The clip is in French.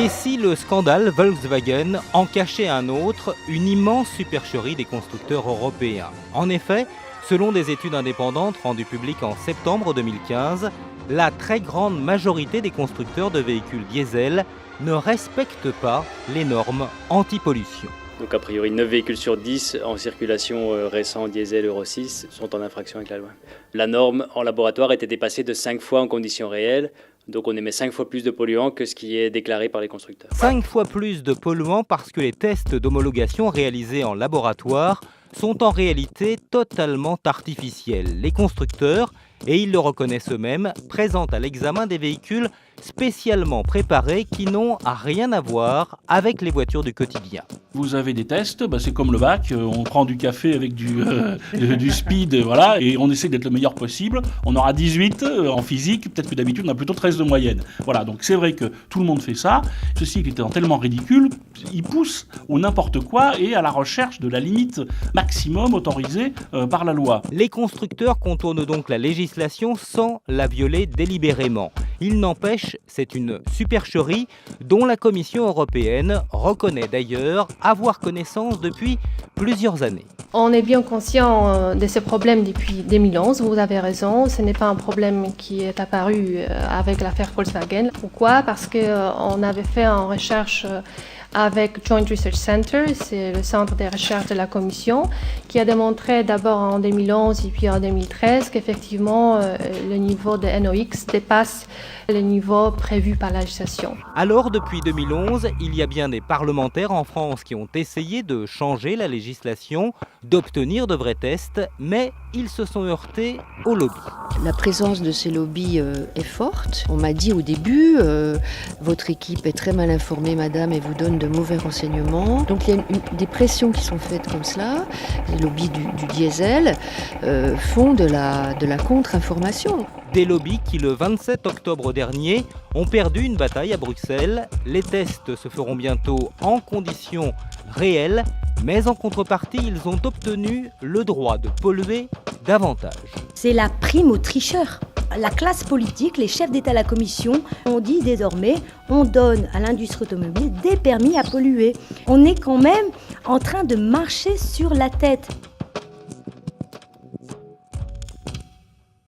Et si le scandale Volkswagen en cachait un autre, une immense supercherie des constructeurs européens. En effet, selon des études indépendantes rendues publiques en septembre 2015, la très grande majorité des constructeurs de véhicules diesel ne respectent pas les normes anti-pollution. Donc a priori 9 véhicules sur 10 en circulation récent diesel Euro 6 sont en infraction avec la loi. La norme en laboratoire était dépassée de 5 fois en conditions réelles, donc on émet 5 fois plus de polluants que ce qui est déclaré par les constructeurs. 5 fois plus de polluants parce que les tests d'homologation réalisés en laboratoire sont en réalité totalement artificiels. Les constructeurs, et ils le reconnaissent eux-mêmes, présentent à l'examen des véhicules spécialement préparés qui n'ont rien à voir avec les voitures du quotidien. Vous avez des tests, c'est comme le bac, on prend du café avec du speed, voilà, et on essaie d'être le meilleur possible. On aura 18 en physique, peut-être que d'habitude on a plutôt 13 de moyenne. Voilà, donc c'est vrai que tout le monde fait ça. Ceci étant tellement ridicule, il pousse au n'importe quoi et à la recherche de la limite maximum autorisée par la loi. Les constructeurs contournent donc la législation sans la violer délibérément. Il n'empêche, c'est une supercherie dont la Commission européenne reconnaît d'ailleurs avoir connaissance depuis plusieurs années. On est bien conscient de ce problème depuis 2011, vous avez raison, ce n'est pas un problème qui est apparu avec l'affaire Volkswagen. Pourquoi ? Parce qu'on avait fait une recherche avec Joint Research Center, c'est le centre de recherche de la Commission, qui a démontré d'abord en 2011 et puis en 2013 qu'effectivement le niveau de NOx dépasse le niveau prévu par la législation. Alors depuis 2011, il y a bien des parlementaires en France qui ont essayé de changer la législation, d'obtenir de vrais tests, mais ils se sont heurtés aux lobbies. La présence de ces lobbies est forte. On m'a dit au début, votre équipe est très mal informée, madame, et vous donne de mauvais renseignements. Donc il y a des pressions qui sont faites comme cela. Les lobbies du diesel font de la contre-information. Des lobbies qui, le 27 octobre dernier, ont perdu une bataille à Bruxelles. Les tests se feront bientôt en conditions réelles, mais en contrepartie, ils ont obtenu le droit de polluer davantage. C'est la prime aux tricheurs. La classe politique, les chefs d'État, la Commission, ont dit désormais on donne à l'industrie automobile des permis à polluer. On est quand même en train de marcher sur la tête.